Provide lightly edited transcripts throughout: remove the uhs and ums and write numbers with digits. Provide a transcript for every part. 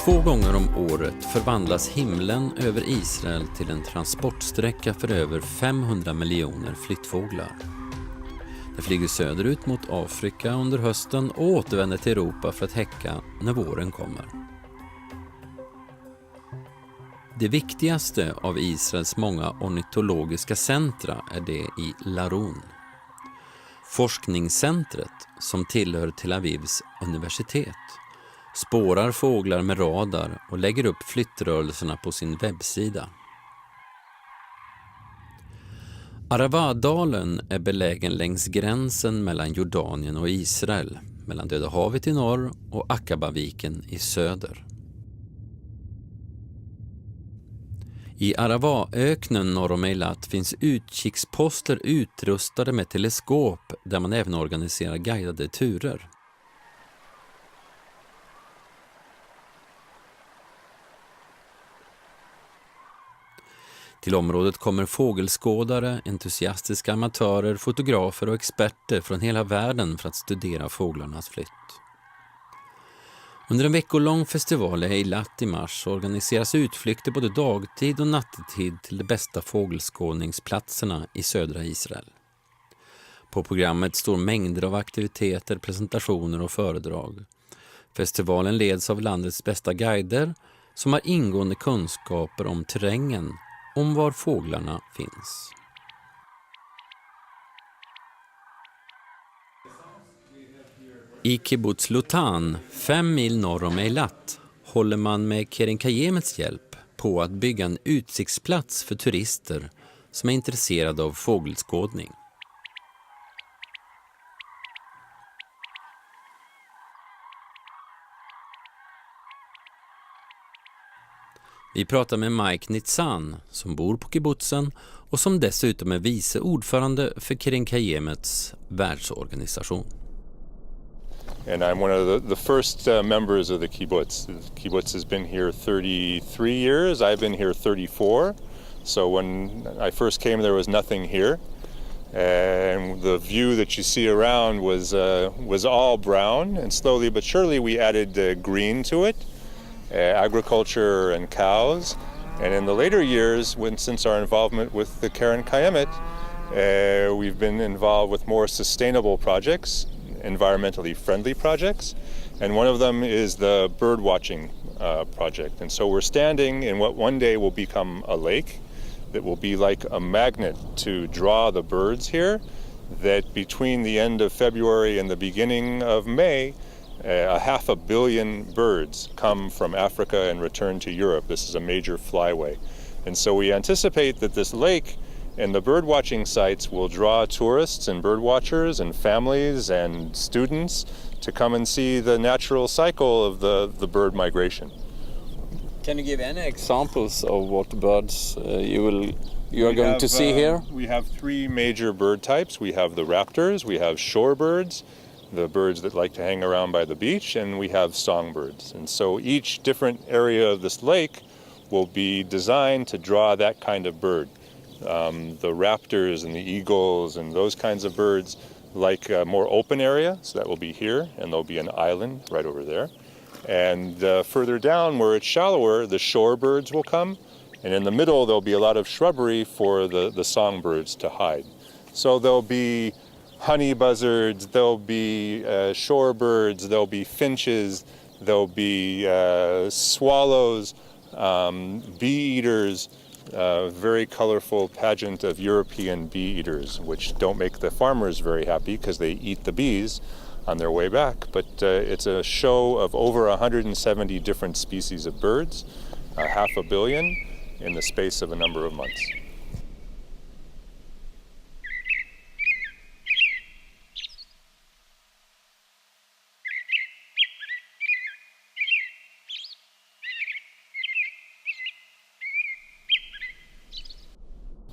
2 gånger om året förvandlas himlen över Israel till en transportsträcka för över 500 miljoner flyttfåglar. De flyger söderut mot Afrika under hösten och återvänder till Europa för att häcka när våren kommer. Det viktigaste av Israels många ornitologiska centra är det i Laron. Forskningscentret, som tillhör Tel Avivs universitet, spårar fåglar med radar och lägger upp flyttrörelserna på sin webbsida. Aravadalen är belägen längs gränsen mellan Jordanien och Israel, mellan Döda havet i norr och Akabaviken i söder. I Aravaöknen norr om Eilat finns utkiksposter utrustade med teleskop där man även organiserar guidade turer. Till området kommer fågelskådare, entusiastiska amatörer, fotografer och experter från hela världen för att studera fåglarnas flytt. Under en veckolång festival i Eilat i mars organiseras utflykter både dagtid och nattetid till de bästa fågelskådningsplatserna i södra Israel. På programmet står mängder av aktiviteter, presentationer och föredrag. Festivalen leds av landets bästa guider som har ingående kunskaper om terrängen, om var fåglarna finns. I kibbutz Lutan, 5 mil norr om Eilat, håller man med Keren Kayemets hjälp på att bygga en utsiktsplats för turister som är intresserade av fågelskådning. Vi pratar med Mike Nitzan som bor på kibbutzen och som dessutom är vice ordförande för Keren Kayemets världsorganisation. And I'm one of the first members of the kibbutz. The kibbutz has been here 33 years. I've been here 34. So when I first came, there was nothing here. And the view that you see around was all brown. And slowly but surely we added green to it, agriculture and cows. And in the later years, since our involvement with the Keren Kayemet, we've been involved with more sustainable projects, environmentally friendly projects, and one of them is the bird watching project. And so we're standing in what one day will become a lake that will be like a magnet to draw the birds here, that between the end of February and the beginning of May, 500 million birds come from Africa and return to Europe. This is a major flyway. And so we anticipate that this lake and the bird watching sites will draw tourists and bird watchers and families and students to come and see the natural cycle of the bird migration. Can you give any examples of what birds you are going to see here? We have 3 major bird types. We have the raptors, we have shorebirds, the birds that like to hang around by the beach, and we have songbirds. And so each different area of this lake will be designed to draw that kind of bird. The raptors and the eagles and those kinds of birds like a more open area, so that will be here, and there'll be an island right over there. And further down where it's shallower, the shorebirds will come, and in the middle there'll be a lot of shrubbery for the songbirds to hide. So there'll be honey buzzards, there'll be shorebirds, there'll be finches, there'll be swallows, bee eaters, very colorful pageant of European bee eaters, which don't make the farmers very happy because they eat the bees on their way back. But it's a show of over 170 different species of birds, 500 million in the space of a number of months.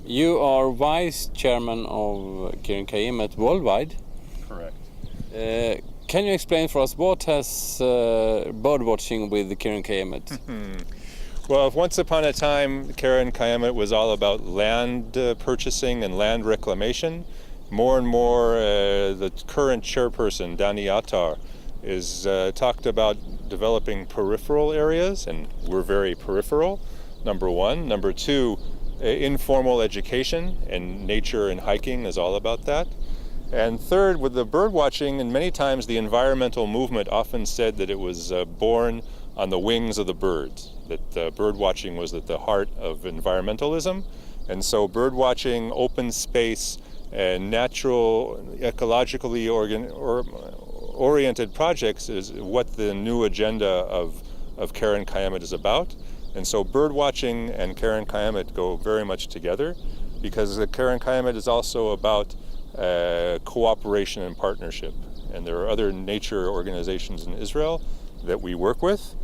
You are vice chairman of Keren Kayemet worldwide. Correct. Can you explain for us what has bird watching with Keren Kayemet? Well, once upon a time, Keren Kayemet was all about land purchasing and land reclamation. More and more, the current chairperson, Dani Attar, is talked about developing peripheral areas, and we're very peripheral, number one. Number two, informal education, and nature and hiking is all about that. And third, with the bird watching, and many times the environmental movement often said that it was born on the wings of the birds, that bird watching was at the heart of environmentalism. And so bird watching, open space, and natural, ecologically oriented projects is what the new agenda of Karen Kayemet is about. And so bird watching and Karen Kayemet go very much together, because the Karen Kayemet is also about cooperation and partnership. And there are other nature organizations in Israel that we work with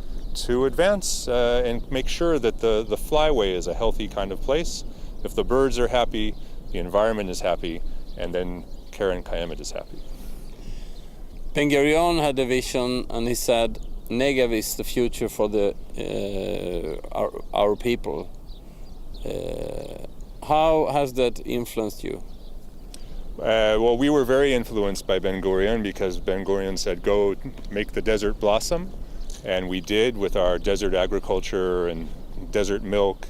to advance and make sure that the flyway is a healthy kind of place. If the birds are happy, the environment is happy, and then Karen Kayemet is happy. Ben-Gurion had a vision, and he said, Negev is the future for our people. How has that influenced you? Well, we were very influenced by Ben-Gurion, because Ben-Gurion said, go make the desert blossom. And we did, with our desert agriculture and desert milk.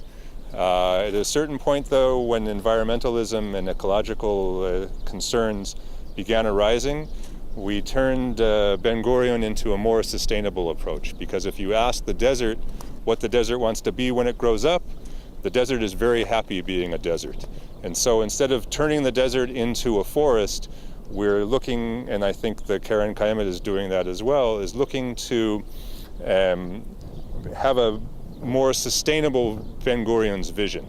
At a certain point, though, when environmentalism and ecological concerns began arising, we turned Ben-Gurion into a more sustainable approach. Because if you ask the desert what the desert wants to be when it grows up, the desert is very happy being a desert. And so instead of turning the desert into a forest, we're looking, and I think the Karen Kayemet is doing that as well, is looking to have a more sustainable Ben-Gurion's vision,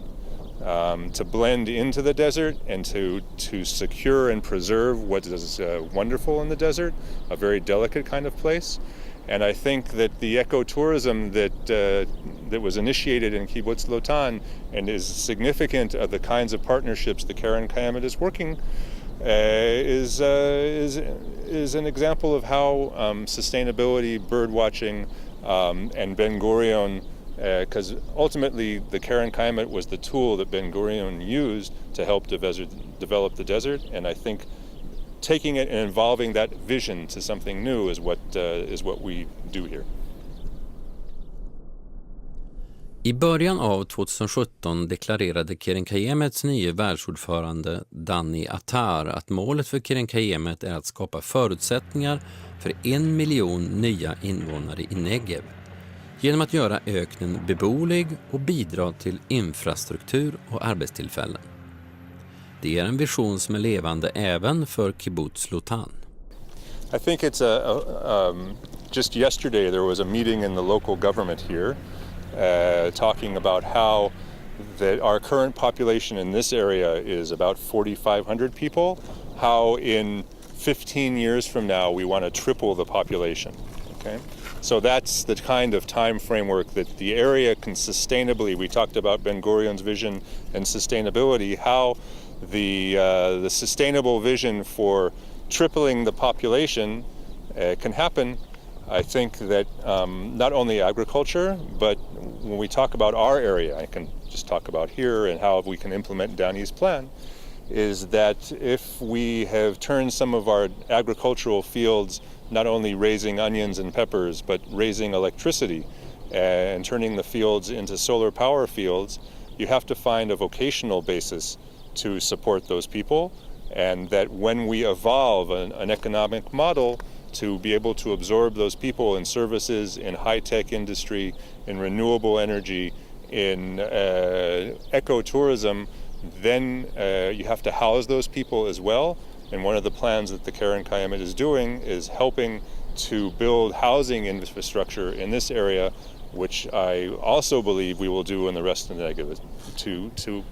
to blend into the desert and to secure and preserve what is wonderful in the desert, a very delicate kind of place. And I think that the ecotourism that was initiated in Kibbutz Lotan and is significant of the kinds of partnerships the Karen Kayemet is working is an example of how sustainability, bird watching, and Ben-Gurion, because ultimately the Karen Kayemet was the tool that Ben-Gurion used to help develop the desert, and I think taking it and involving that vision to something new is what we do here. I början av 2017 deklarerade Karen Kayemets nye världsordförande Danny Attar att målet för Karen Kayemet är att skapa förutsättningar för 1 miljon nya invånare i Negev genom att göra öknen beboelig och bidra till infrastruktur och arbetstillfällen. Det är en vision som är levande även för Kibbutz Lotan. I think it's just yesterday there was a meeting in the local government here talking about how our current population in this area is about 4,500 people, how in 15 years from now we want to triple the population. Okay? So that's the kind of time framework that the area can sustainably, we talked about Ben-Gurion's vision and sustainability, how the sustainable vision for tripling the population can happen. I think that not only agriculture, but when we talk about our area, I can just talk about here and how we can implement Danny's plan, is that if we have turned some of our agricultural fields not only raising onions and peppers, but raising electricity and turning the fields into solar power fields, you have to find a vocational basis to support those people, and that when we evolve an economic model to be able to absorb those people in services, in high-tech industry, in renewable energy, in ecotourism, then you have to house those people as well. And one of the plans that the Karen Kayemet is doing is helping to build housing infrastructure in this area, which I also believe we will do in the rest of the Negev, to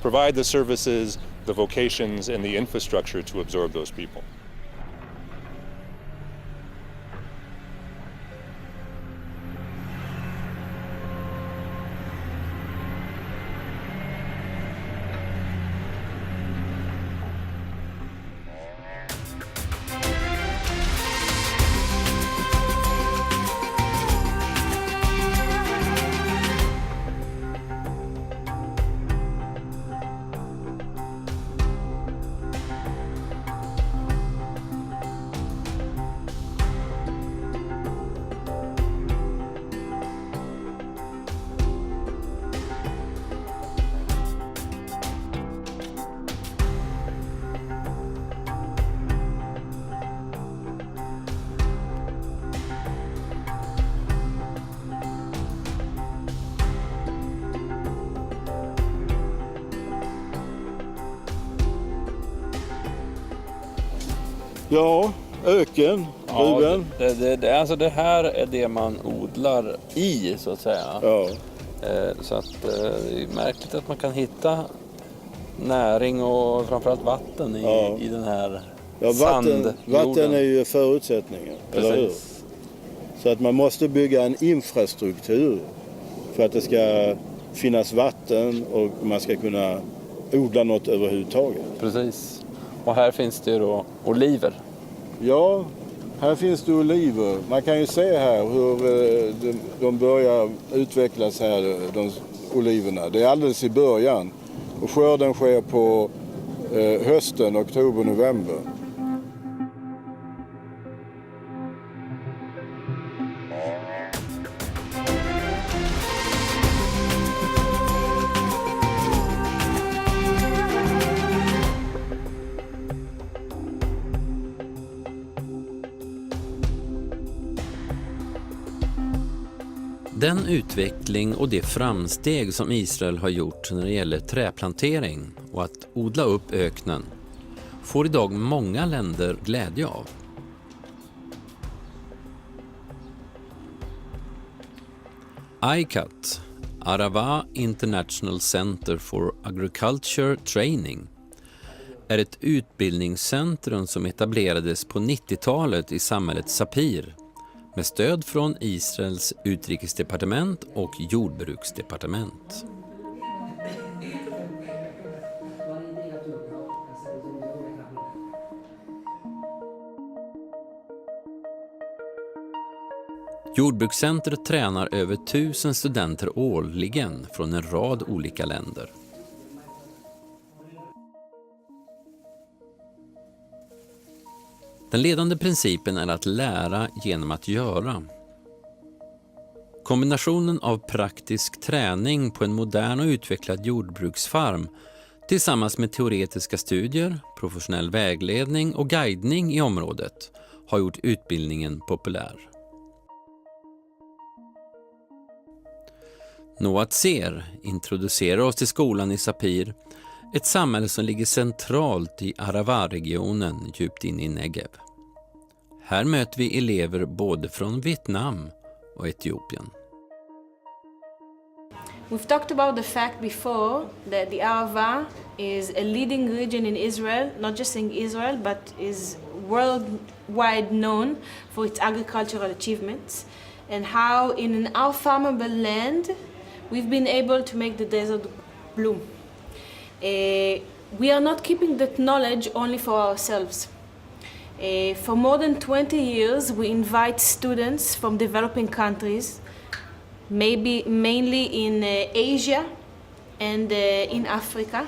provide the services, the vocations, and the infrastructure to absorb those people. Ja, öken, Ruben. Alltså det här är det man odlar i, så att säga. Ja. Så att det är märkligt att man kan hitta näring och framförallt vatten i den här sandjorden. Vatten är ju förutsättningen, eller hur? Så att man måste bygga en infrastruktur för att det ska finnas vatten och man ska kunna odla något överhuvudtaget. Precis. Och här finns det då oliver. Ja, här finns det oliver. Man kan ju se här hur de börjar utvecklas här, de oliverna. Det är alldeles i början. Och skörden sker på hösten, oktober, november. Den utveckling och det framsteg som Israel har gjort när det gäller träplantering och att odla upp öknen får idag många länder glädje av. ICAT, Arava International Center for Agriculture Training, är ett utbildningscentrum som etablerades på 90-talet i samhället Sapir med stöd från Israels utrikesdepartement och jordbruksdepartement. Jordbrukscentret tränar över 1000 studenter årligen från en rad olika länder. Den ledande principen är att lära genom att göra. Kombinationen av praktisk träning på en modern och utvecklad jordbruksfarm tillsammans med teoretiska studier, professionell vägledning och guidning i området har gjort utbildningen populär. Noat Ser introducerar oss till skolan i Sapir, ett samhälle som ligger centralt i Arava-regionen djupt in i Negev. Här möter vi elever både från Vietnam och Etiopien. We've talked about the fact before that the Arava is a leading region in Israel, not just in Israel, but is worldwide known for its agricultural achievements, and how in our farmable land we've been able to make the desert bloom. We are not keeping that knowledge only for ourselves. For more than 20 years, we invite students from developing countries, maybe mainly in Asia and in Africa,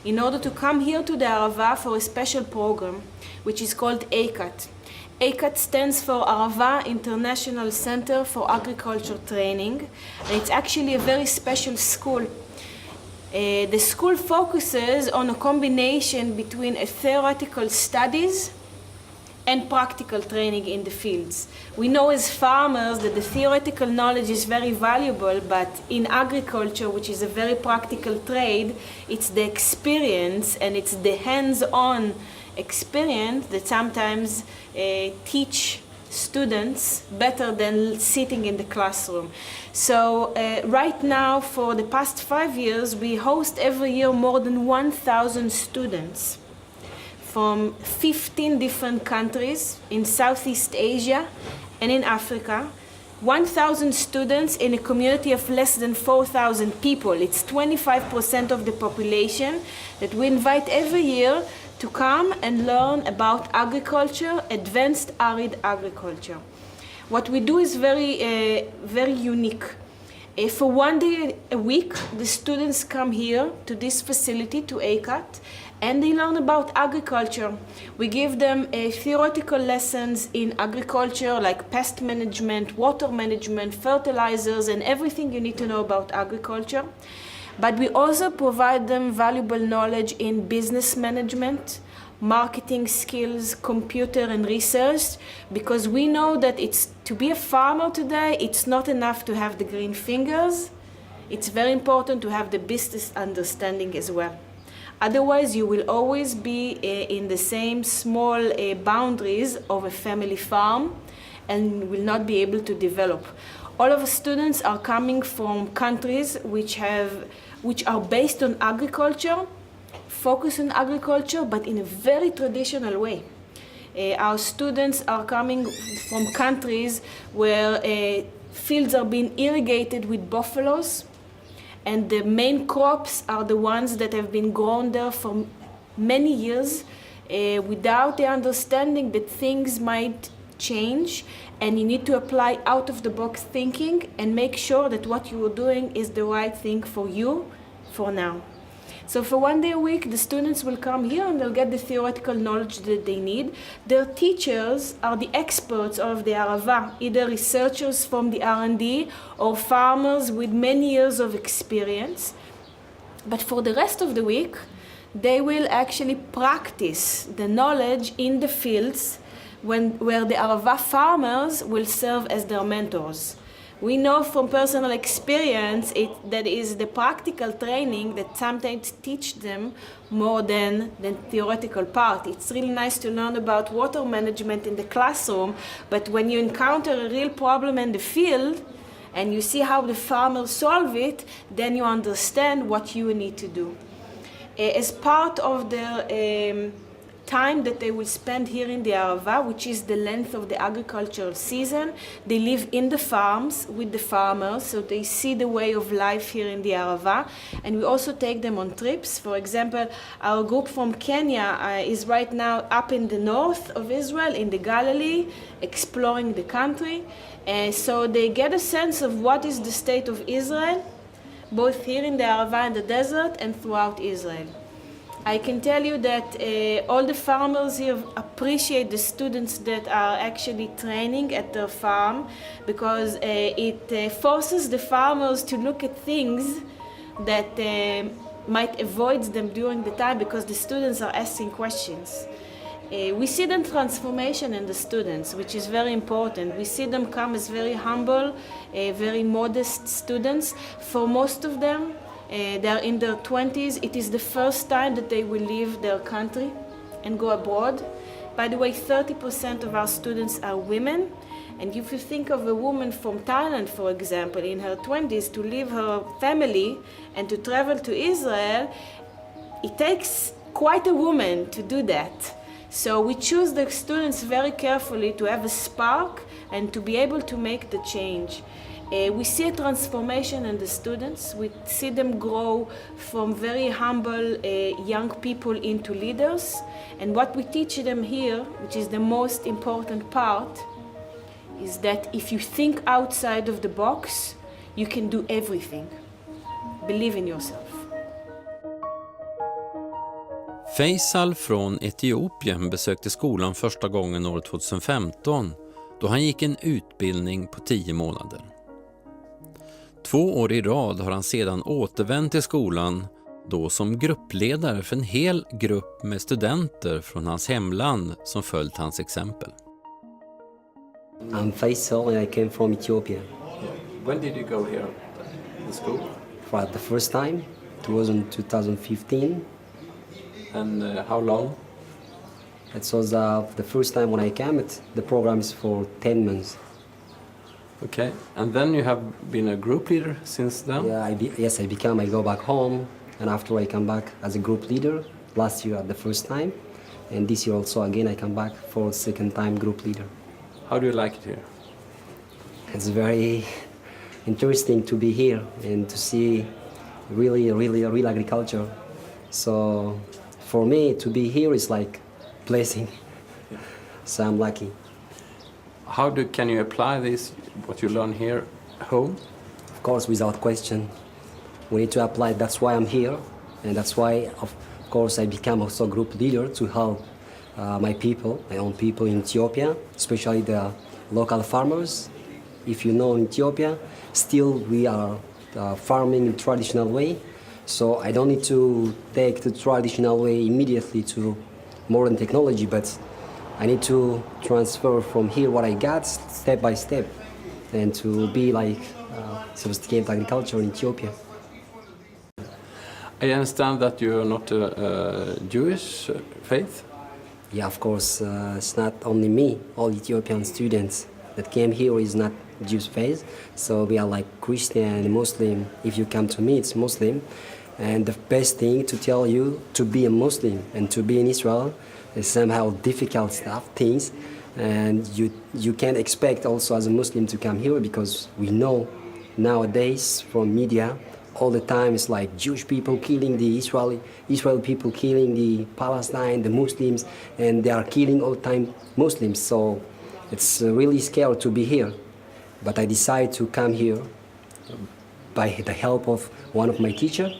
in order to come here to the Arava for a special program, which is called ACAT. ACAT stands for Arava International Center for Agriculture Training, and it's actually a very special school. The school focuses on a combination between a theoretical studies and practical training in the fields. We know as farmers that the theoretical knowledge is very valuable, but in agriculture, which is a very practical trade, it's the experience and it's the hands-on experience that sometimes teach students better than sitting in the classroom. So right now, for the past 5 years, we host every year more than 1,000 students from 15 different countries in Southeast Asia and in Africa. 1,000 students in a community of less than 4,000 people. It's 25% of the population that we invite every year to come and learn about agriculture, advanced arid agriculture. What we do is very unique. For 1 day a week, the students come here to this facility, to ACAT, and they learn about agriculture. We give them theoretical lessons in agriculture, like pest management, water management, fertilizers, and everything you need to know about agriculture. But we also provide them valuable knowledge in business management, marketing skills, computer and research, because we know that to be a farmer today, it's not enough to have the green fingers. It's very important to have the business understanding as well. Otherwise, you will always be in the same small boundaries of a family farm and will not be able to develop. All of the students are coming from countries which are based on agriculture, focus on agriculture, but in a very traditional way. Our students are coming from countries where fields are being irrigated with buffaloes, and the main crops are the ones that have been grown there for many years without the understanding that things might change, and you need to apply out-of-the-box thinking and make sure that what you are doing is the right thing for you for now. So for 1 day a week, the students will come here and they'll get the theoretical knowledge that they need. Their teachers are the experts of the Arava, either researchers from the R&D or farmers with many years of experience. But for the rest of the week, they will actually practice the knowledge in the fields where the Arava farmers will serve as their mentors. We know from personal experience that is the practical training that sometimes teach them more than the theoretical part. It's really nice to learn about water management in the classroom, but when you encounter a real problem in the field and you see how the farmers solve it, then you understand what you need to do. As part of their time that they will spend here in the Arava, which is the length of the agricultural season, they live in the farms with the farmers, so they see the way of life here in the Arava. And we also take them on trips. For example, our group from Kenya is right now up in the north of Israel, in the Galilee, exploring the country. So they get a sense of what is the state of Israel, both here in the Arava and the desert and throughout Israel. I can tell you that all the farmers here appreciate the students that are actually training at their farm, because it forces the farmers to look at things that might avoid them during the time, because the students are asking questions. We see the transformation in the students, which is very important. We see them come as very humble, very modest students. For most of them, they are in their 20s. It is the first time that they will leave their country and go abroad. By the way, 30% of our students are women. And if you think of a woman from Thailand, for example, in her 20s, to leave her family and to travel to Israel, it takes quite a woman to do that. So we choose the students very carefully to have a spark and to be able to make the change. We see a transformation in the students. We see them grow from very humble young people into leaders. And what we teach them here, which is the most important part, is that if you think outside of the box, you can do everything. Believe in yourself. Faisal från Etiopien besökte skolan första gången år 2015, då han gick en utbildning på 10 månader. 2 år i rad har han sedan återvänt till skolan, då som gruppledare för en hel grupp med studenter från hans hemland som följt hans exempel. I'm Faisal and I came from Ethiopia. When did you go here to school? For the first time, it was in 2015. And how long? It was the first time when I came. The program is for 10 months. Okay, and then you have been a group leader since then? Yeah, I go back home, and after I come back as a group leader. Last year at the first time, and this year also again I come back for second time group leader. How do you like it here? It's very interesting to be here and to see really real agriculture. So for me to be here is like blessing. So I'm lucky. How can you apply this, what you learn here, home? Of course, without question. We need to apply. That's why I'm here, and that's why, of course, I become also group leader to help my own people in Ethiopia, especially the local farmers. If you know, in Ethiopia, still we are farming in traditional way. So I don't need to take the traditional way immediately to modern technology, but I need to transfer from here what I got step by step and to be like sophisticated agriculture in Ethiopia. I understand that you are not Jewish faith. Yeah, of course, it's not only me. All Ethiopian students that came here is not Jewish faith. So we are like Christian, Muslim. If you come to me, it's Muslim. And the best thing to tell you to be a Muslim and to be in Israel is somehow difficult things. And you can't expect also as a Muslim to come here because we know nowadays from media all the time it's like Jewish people killing the Israeli people killing the Palestine, the Muslims, and they are killing all the time Muslims. So it's really scary to be here. But I decided to come here by the help of one of my teachers.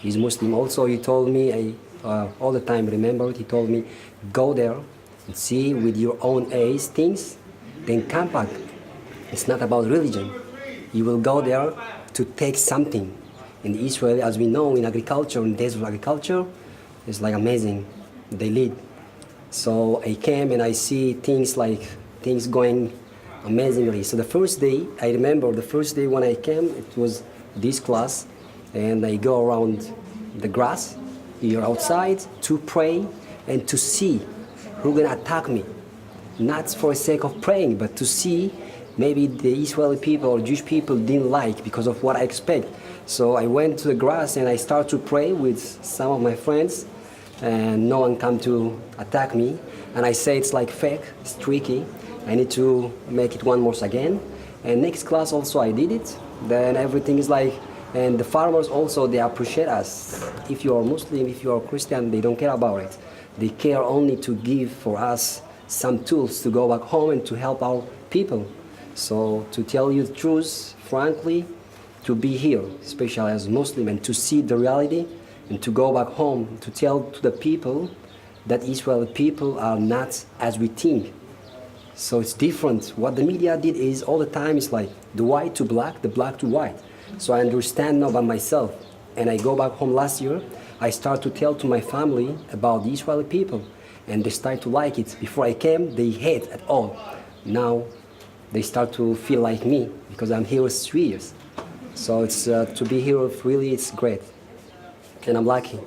He's Muslim also. He told me, all the time remember it, he told me, go there and see with your own eyes things, then come back. It's not about religion. You will go there to take something. In Israel, as we know, in agriculture, in days of agriculture, it's like amazing. They lead. So I came and I see things going amazingly. So the first day, I remember the first day when I came, it was this class, and I go around the grass here outside to pray and to see who's gonna attack me. Not for the sake of praying, but to see maybe the Israeli people or Jewish people didn't like because of what I expect. So I went to the grass and I started to pray with some of my friends, and no one come to attack me. And I say it's like fake, it's tricky. I need to make it one more again. And next class also I did it. Then everything is like, and the farmers also, they appreciate us. If you are Muslim, if you are Christian, they don't care about it. They care only to give for us some tools to go back home and to help our people. So to tell you the truth, frankly, to be here, especially as a Muslim, and to see the reality, and to go back home, to tell to the people that Israeli people are not as we think. So it's different. What the media did is all the time it's like the white to black, the black to white. So I understand now by myself. And I go back home last year, I start to tell to my family about the Israeli people. And they start to like it. Before I came, they hate at all. Now they start to feel like me because I'm here 3 years. So it's to be here really, it's great. And I'm lucky.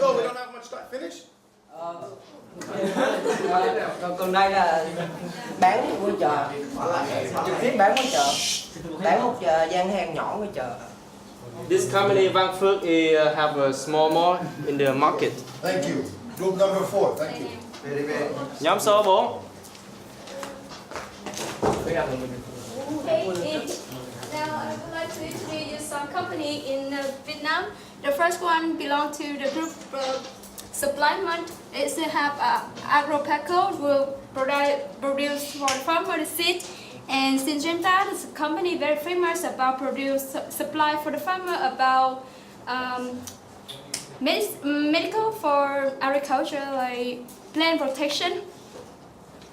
Go. We don't have much time. Finish. Còn đây là bán của chợ, trực tiếp bán của chợ, bán một gian hàng nhỏ của chợ. This company Vang Phước have a small mall in the market. Thank you. Group number 4. Thank you. Very. Nhóm số 4. Hey, now I would like to introduce you some company in Vietnam. The first one belongs to the group supplement. It have Agropaco will produce for the farmer the seed, and Syngenta is a company very famous about produce supply for the farmer about medical for agriculture like plant protection.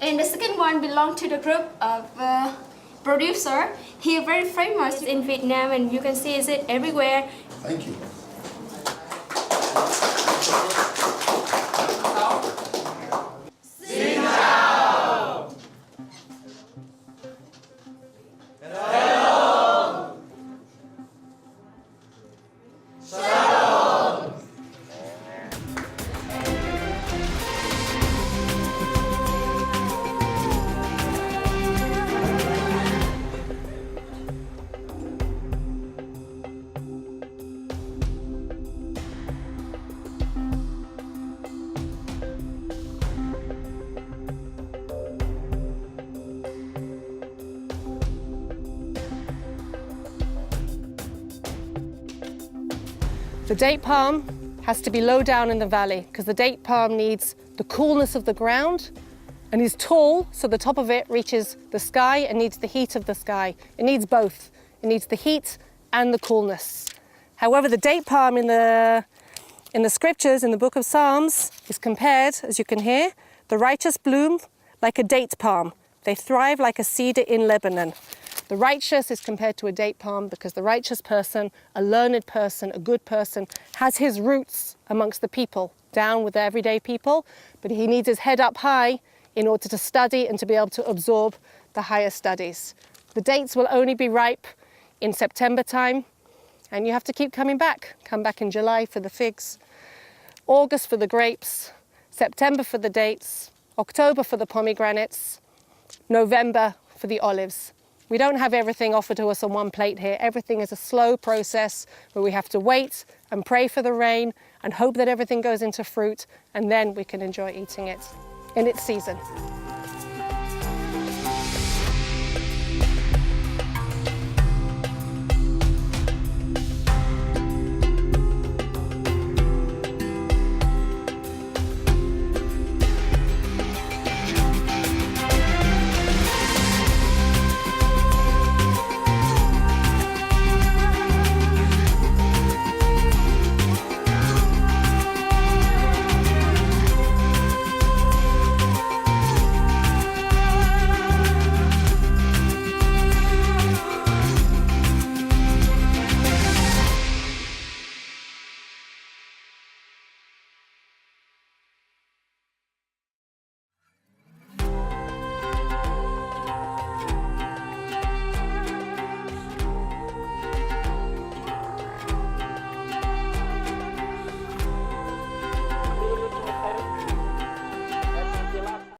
And the second one belongs to the group of producer. He is very famous in Vietnam, and you can see it everywhere. Thank you. The date palm has to be low down in the valley because the date palm needs the coolness of the ground and is tall, so the top of it reaches the sky and needs the heat of the sky. It needs both. It needs the heat and the coolness. However, the date palm in the scriptures, in the book of Psalms, is compared, as you can hear, the righteous bloom like a date palm. They thrive like a cedar in Lebanon. The righteous is compared to a date palm because the righteous person, a learned person, a good person, has his roots amongst the people, down with the everyday people, but he needs his head up high in order to study and to be able to absorb the higher studies. The dates will only be ripe in September time, and you have to keep coming back. Come back in July for the figs, August for the grapes, September for the dates, October for the pomegranates, November for the olives. We don't have everything offered to us on one plate here. Everything is a slow process where we have to wait and pray for the rain and hope that everything goes into fruit, and then we can enjoy eating it in its season.